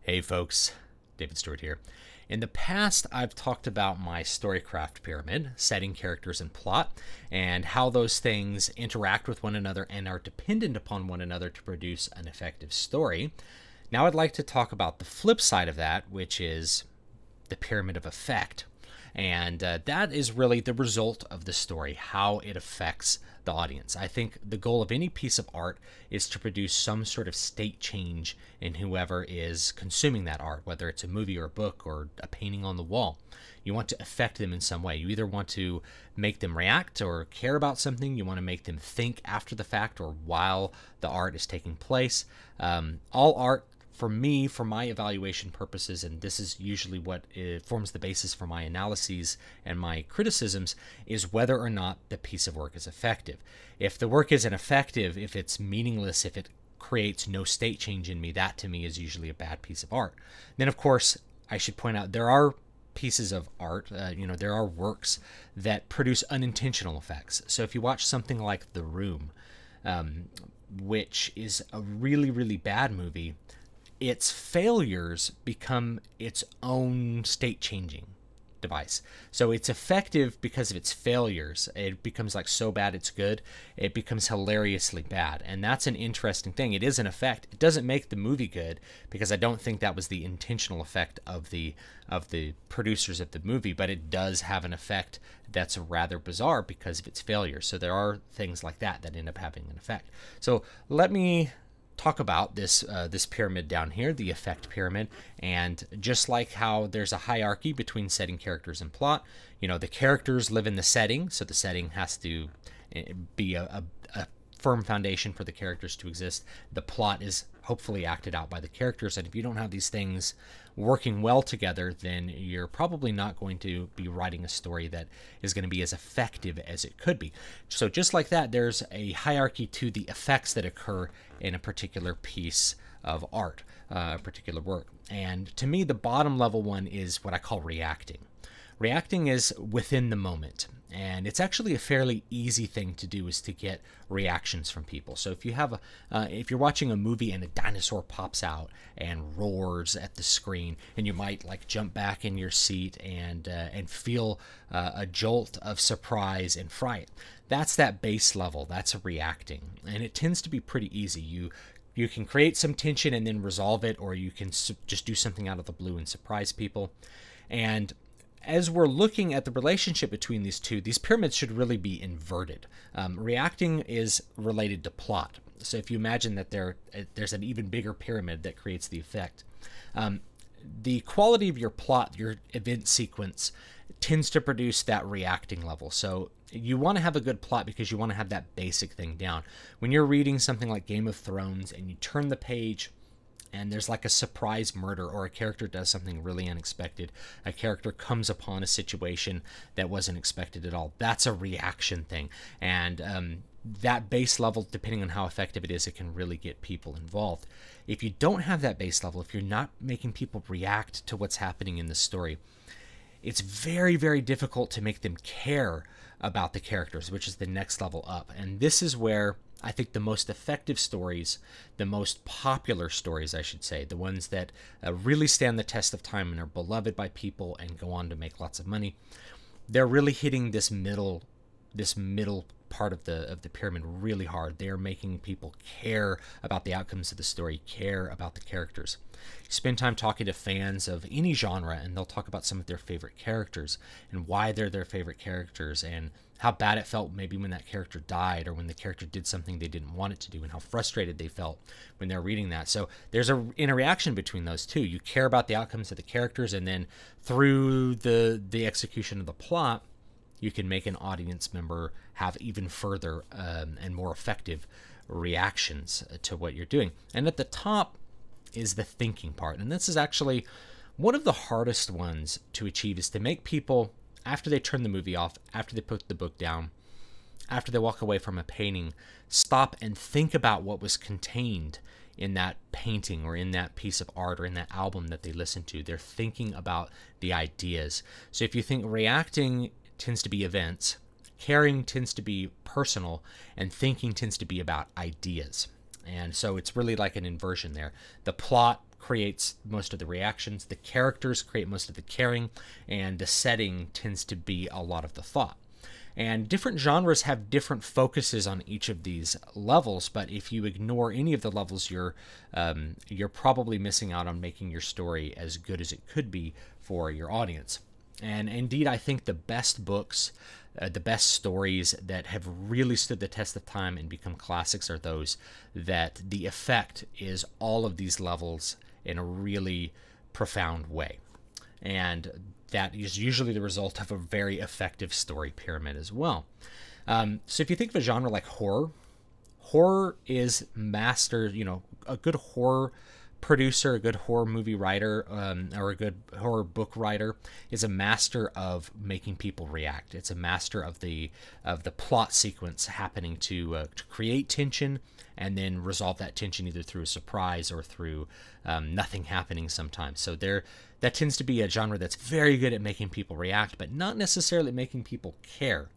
Hey folks, David Stewart here. In the past, I've talked about my Storycraft pyramid, setting, characters, and plot, and how those things interact with one another and are dependent upon one another to produce an effective story. Now I'd like to talk about the flip side of that, which is the pyramid of effect. And that is really the result of the story, how it affects the audience. I think the goal of any piece of art is to produce some sort of state change in whoever is consuming that art, whether it's a movie or a book or a painting on the wall. You want to affect them in some way. You either want to make them react or care about something. You want to make them think after the fact or while the art is taking place. All art, for me, for my evaluation purposes, and this is usually what forms the basis for my analyses and my criticisms, is whether or not the piece of work is effective. If the work isn't effective, if it's meaningless, if it creates no state change in me, that to me is usually a bad piece of art. Then, of course, I should point out there are pieces of art, there are works that produce unintentional effects. So if you watch something like The Room, which is a really, really bad movie, its failures become its own state-changing device. So it's effective because of its failures. It becomes like so bad it's good. It becomes hilariously bad. And that's an interesting thing. It is an effect. It doesn't make the movie good because I don't think that was the intentional effect of the producers of the movie, but it does have an effect that's rather bizarre because of its failures. So there are things like that that end up having an effect. So let me talk about this pyramid down here, the effect pyramid. And just like how there's a hierarchy between setting, characters, and plot, the characters live in the setting, so the setting has to be a firm foundation for the characters to exist. The plot is hopefully acted out by the characters, and if you don't have these things working well together, then you're probably not going to be writing a story that is going to be as effective as it could be. So just like that, there's a hierarchy to the effects that occur in a particular piece of art, a particular work. And to me, the bottom level one is what I call reacting. Reacting is within the moment, and it's actually a fairly easy thing to do, is to get reactions from people. So if you have if you're watching a movie and a dinosaur pops out and roars at the screen, and you might like jump back in your seat and feel a jolt of surprise and fright. That's that base level. That's reacting, and it tends to be pretty easy. You can create some tension and then resolve it, or you can just do something out of the blue and surprise people. And as we're looking at the relationship between these two, these pyramids should really be inverted. Reacting is related to plot. So if you imagine that there's an even bigger pyramid that creates the effect. The quality of your plot, your event sequence, tends to produce that reacting level. So you want to have a good plot because you want to have that basic thing down. When you're reading something like Game of Thrones and you turn the page and there's like a surprise murder, or a character does something really unexpected, a character comes upon a situation that wasn't expected at all, that's a reaction thing. And that base level, depending on how effective it is, it can really get people involved. If you don't have that base level, if you're not making people react to what's happening in the story, it's very, very difficult to make them care about the characters, which is the next level up. And this is where I think the most effective stories, the most popular stories, I should say, the ones that really stand the test of time and are beloved by people and go on to make lots of money, they're really hitting this middle part of the pyramid really hard. They're making people care about the outcomes of the story, care about the characters. You spend time talking to fans of any genre, and they'll talk about some of their favorite characters and why they're their favorite characters, and how bad it felt maybe when that character died, or when the character did something they didn't want it to do, and how frustrated they felt when they're reading that. So there's a interaction between those two. You care about the outcomes of the characters, and then through the execution of the plot, you can make an audience member have even further and more effective reactions to what you're doing. And at the top is the thinking part. And this is actually one of the hardest ones to achieve, is to make people, after they turn the movie off, after they put the book down, after they walk away from a painting, stop and think about what was contained in that painting or in that piece of art or in that album that they listened to. They're thinking about the ideas. So if you think reacting tends to be events, caring tends to be personal, and thinking tends to be about ideas. And so it's really like an inversion there. The plot creates most of the reactions, the characters create most of the caring, and the setting tends to be a lot of the thought. And different genres have different focuses on each of these levels, but if you ignore any of the levels, you're probably missing out on making your story as good as it could be for your audience. And indeed, I think the best books, the best stories that have really stood the test of time and become classics are those that the effect is all of these levels in a really profound way. And that is usually the result of a very effective story pyramid as well. So if you think of a genre like horror, horror is master, a good horror producer, a good horror movie writer, or a good horror book writer is a master of making people react. It's a master of the plot sequence happening to create tension and then resolve that tension either through a surprise or through nothing happening sometimes. So that tends to be a genre that's very good at making people react, but not necessarily making people care.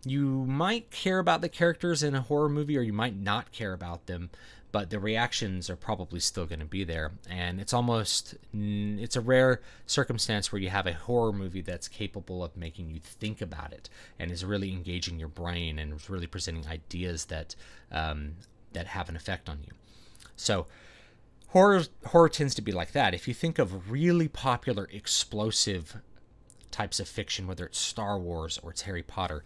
You might care about the characters in a horror movie, or you might not care about them, but the reactions are probably still going to be there. And it's a rare circumstance where you have a horror movie that's capable of making you think about it and is really engaging your brain and is really presenting ideas that have an effect on you. So horror tends to be like that. If you think of really popular explosive types of fiction, whether it's Star Wars or it's Harry Potter,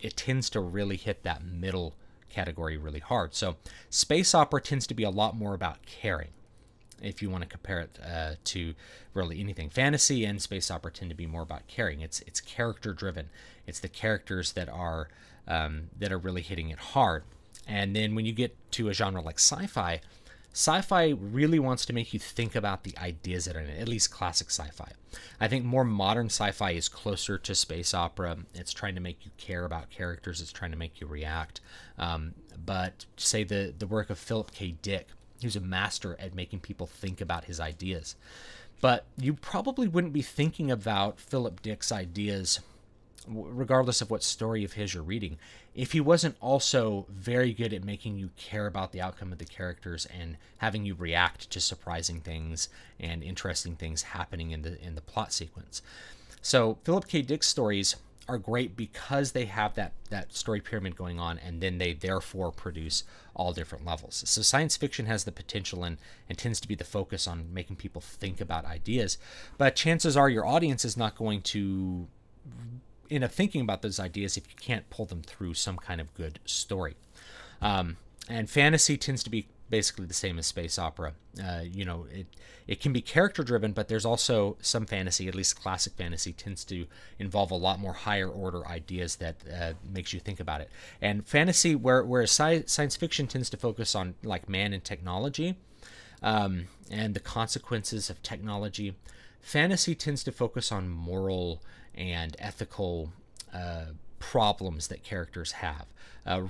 it tends to really hit that middle category really hard. So space opera tends to be a lot more about caring, if you want to compare it to really anything. Fantasy and space opera tend to be more about caring. It's character driven. It's the characters that are really hitting it hard. And then when you get to a genre like sci-fi, sci-fi really wants to make you think about the ideas that are in it, at least classic sci-fi. I think more modern sci-fi is closer to space opera. It's trying to make you care about characters. It's trying to make you react. But say the work of Philip K. Dick, who's a master at making people think about his ideas. But you probably wouldn't be thinking about Philip Dick's ideas, regardless of what story of his you're reading, if he wasn't also very good at making you care about the outcome of the characters and having you react to surprising things and interesting things happening in the plot sequence. So Philip K. Dick's stories are great because they have that story pyramid going on, and then they therefore produce all different levels. So science fiction has the potential and tends to be the focus on making people think about ideas, but chances are your audience is not going to end up thinking about those ideas if you can't pull them through some kind of good story. And fantasy tends to be basically the same as space opera. It can be character driven, but there's also some fantasy, at least classic fantasy, tends to involve a lot more higher order ideas that makes you think about it. And fantasy, whereas science fiction tends to focus on like man and technology and the consequences of technology, fantasy tends to focus on moral and ethical problems that characters have.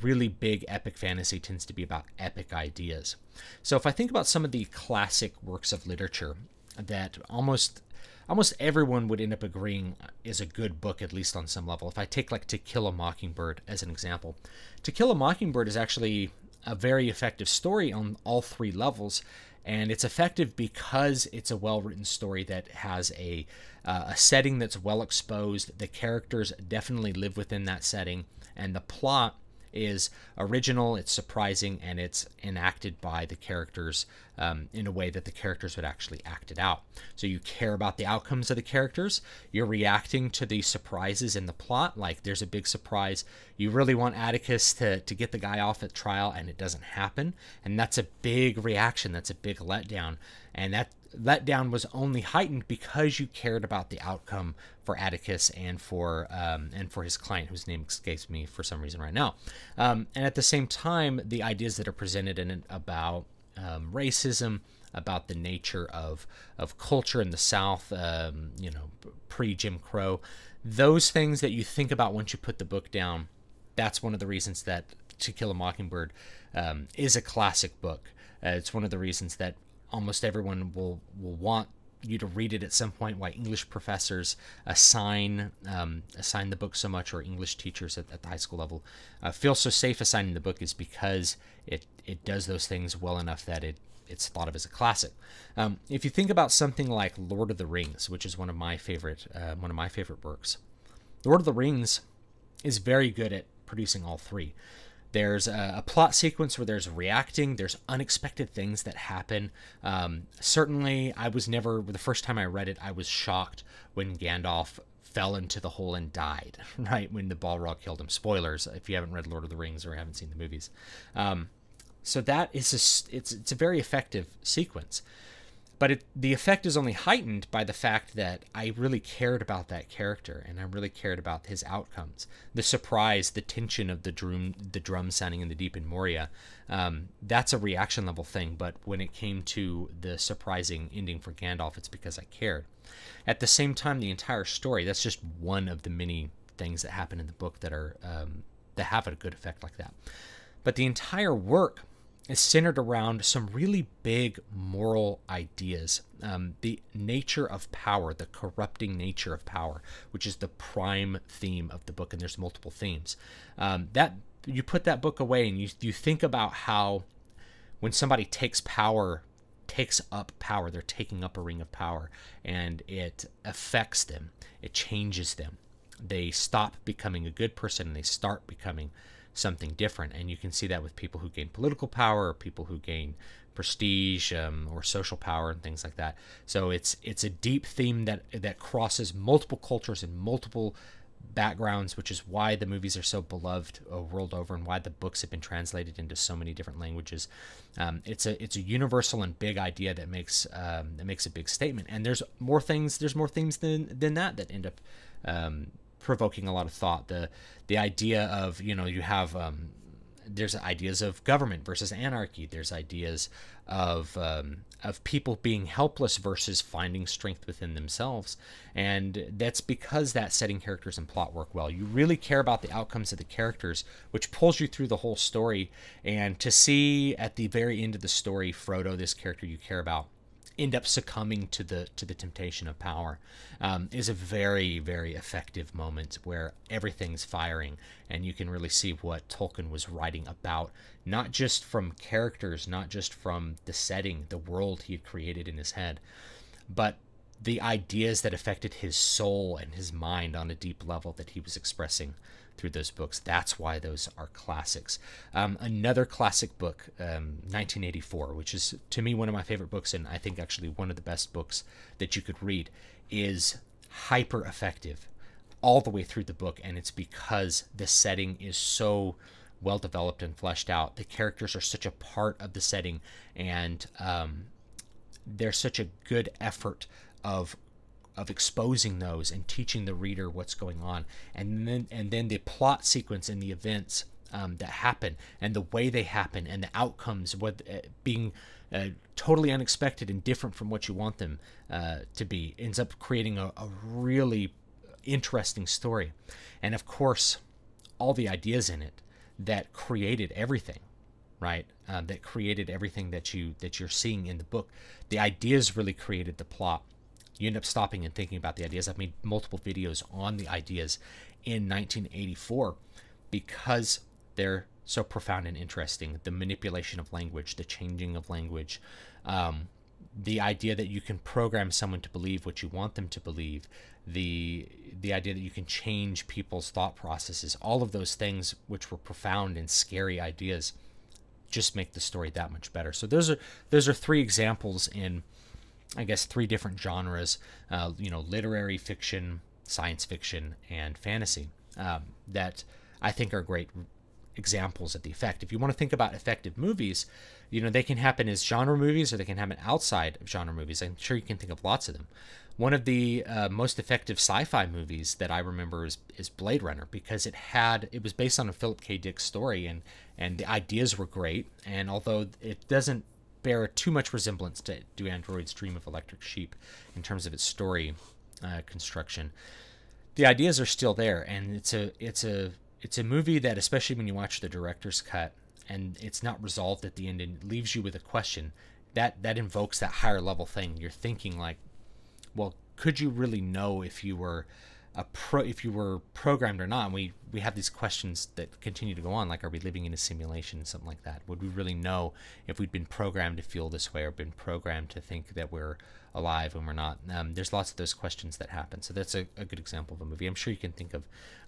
Really big epic fantasy tends to be about epic ideas. So if I think about some of the classic works of literature that almost everyone would end up agreeing is a good book, at least on some level. If I take like To Kill a Mockingbird as an example, To Kill a Mockingbird is actually a very effective story on all three levels. And it's effective because it's a well-written story that has a setting that's well exposed. The characters definitely live within that setting, and the plot is original, it's surprising, and it's enacted by the characters in a way that the characters would actually act it out. So you care about the outcomes of the characters. You're reacting to the surprises in the plot. Like there's a big surprise. You really want Atticus to get the guy off at trial, and it doesn't happen. And that's a big reaction. That's a big letdown. And that letdown was only heightened because you cared about the outcome for Atticus and for his client, whose name escapes me for some reason right now. And at the same time, the ideas that are presented in it about racism, about the nature of culture in the South, pre-Jim Crow, those things that you think about once you put the book down, that's one of the reasons that To Kill a Mockingbird is a classic book. It's one of the reasons that almost everyone will want you to read it at some point, why English professors assign the book so much, or English teachers at the high school level feel so safe assigning the book, is because it does those things well enough that it's thought of as a classic. If you think about something like Lord of the Rings, which is one of my favorite works, Lord of the Rings is very good at producing all three. There's a plot sequence where there's reacting, there's unexpected things that happen. Certainly, the first time I read it, I was shocked when Gandalf fell into the hole and died, right? When the Balrog killed him. Spoilers, if you haven't read Lord of the Rings or haven't seen the movies. So that is it's a very effective sequence. But the effect is only heightened by the fact that I really cared about that character, and I really cared about his outcomes. The surprise, the tension of the drum sounding in the deep in Moria, that's a reaction level thing. But when it came to the surprising ending for Gandalf, it's because I cared. At the same time, the entire story, that's just one of the many things that happen in the book that have a good effect like that. But the entire work is centered around some really big moral ideas. The nature of power, the corrupting nature of power, which is the prime theme of the book, and there's multiple themes. That you put that book away and you think about how when somebody takes up power, they're taking up a ring of power, and it affects them, it changes them. They stop becoming a good person and they start becoming something different. And you can see that with people who gain political power, or people who gain prestige, or social power and things like that. So it's a deep theme that crosses multiple cultures and multiple backgrounds, which is why the movies are so beloved world over, and why the books have been translated into so many different languages. It's a universal and big idea that makes a big statement. And there's more themes than that end up provoking a lot of thought. The idea of, you have there's ideas of government versus anarchy. There's ideas of people being helpless versus finding strength within themselves, and that's because that setting, characters, and plot work well. You really care about the outcomes of the characters, which pulls you through the whole story. And to see at the very end of the story, Frodo, this character you care about, end up succumbing to the temptation of power, is a very, very effective moment where everything's firing, and you can really see what Tolkien was writing about, not just from characters, not just from the setting, the world he had created in his head, but the ideas that affected his soul and his mind on a deep level that he was expressing through those books. That's why those are classics. Another classic book, 1984, which is to me one of my favorite books, and I think actually one of the best books that you could read, is hyper effective all the way through the book. And it's because the setting is so well developed and fleshed out. The characters are such a part of the setting, and there's such a good effort of exposing those and teaching the reader what's going on, and then the plot sequence and the events that happen, and the way they happen, and the outcomes, being totally unexpected and different from what you want them to be, ends up creating a really interesting story. And of course, all the ideas in it that created everything, right? That created everything that you're seeing in the book. The ideas really created the plot. You end up stopping and thinking about the ideas. I've made multiple videos on the ideas in 1984 because they're so profound and interesting. The manipulation of language, the changing of language, the idea that you can program someone to believe what you want them to believe, the idea that you can change people's thought processes, all of those things which were profound and scary ideas just make the story that much better. So those are three examples in, I guess, three different genres, literary fiction, science fiction, and fantasy, that I think are great examples of the effect. If you want to think about effective movies, they can happen as genre movies, or they can happen outside of genre movies. I'm sure you can think of lots of them. One of the most effective sci-fi movies that I remember is Blade Runner, because it was based on a Philip K. Dick story, and the ideas were great. And although it doesn't bear too much resemblance to Do Androids Dream of Electric Sheep in terms of its story construction, the ideas are still there. And it's a movie that, especially when you watch the director's cut and it's not resolved at the end and leaves you with a question, that invokes that higher level thing. You're thinking like, well, could you really know if you were if you were programmed or not. And we have these questions that continue to go on, like, are we living in a simulation, something like that? Would we really know if we'd been programmed to feel this way, or been programmed to think that we're alive when we're not? There's lots of those questions that happen. So that's a good example of a movie. I'm sure you can think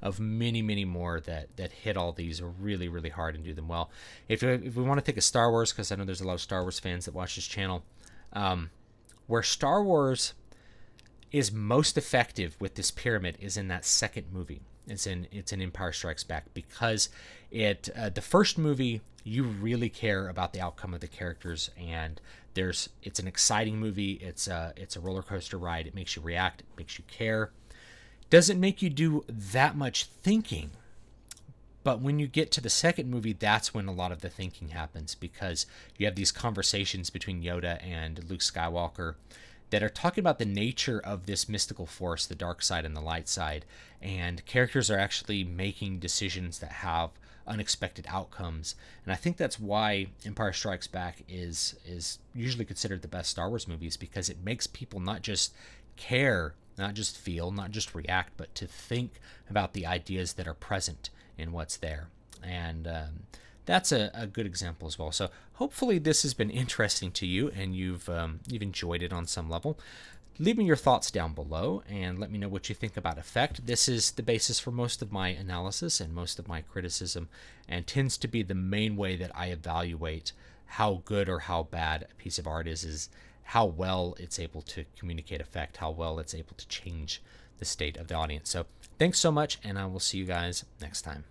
of many more that hit all these really, really hard and do them well. If we want to think of Star Wars, because I know there's a lot of Star Wars fans that watch this channel, where Star Wars is most effective with this pyramid is in that second movie. It's in Empire Strikes Back, because the first movie, you really care about the outcome of the characters, and it's an exciting movie. It's a roller coaster ride. It makes you react. It makes you care. Doesn't make you do that much thinking. But when you get to the second movie, that's when a lot of the thinking happens, because you have these conversations between Yoda and Luke Skywalker that are talking about the nature of this mystical force, the dark side and the light side, and characters are actually making decisions that have unexpected outcomes. And I think that's why Empire Strikes Back is usually considered the best Star Wars movies, because it makes people not just care, not just feel, not just react, but to think about the ideas that are present in what's there. And that's a good example as well. So hopefully this has been interesting to you, and you've enjoyed it on some level. Leave me your thoughts down below and let me know what you think about effect. This is the basis for most of my analysis and most of my criticism, and tends to be the main way that I evaluate how good or how bad a piece of art is how well it's able to communicate effect, how well it's able to change the state of the audience. So thanks so much, and I will see you guys next time.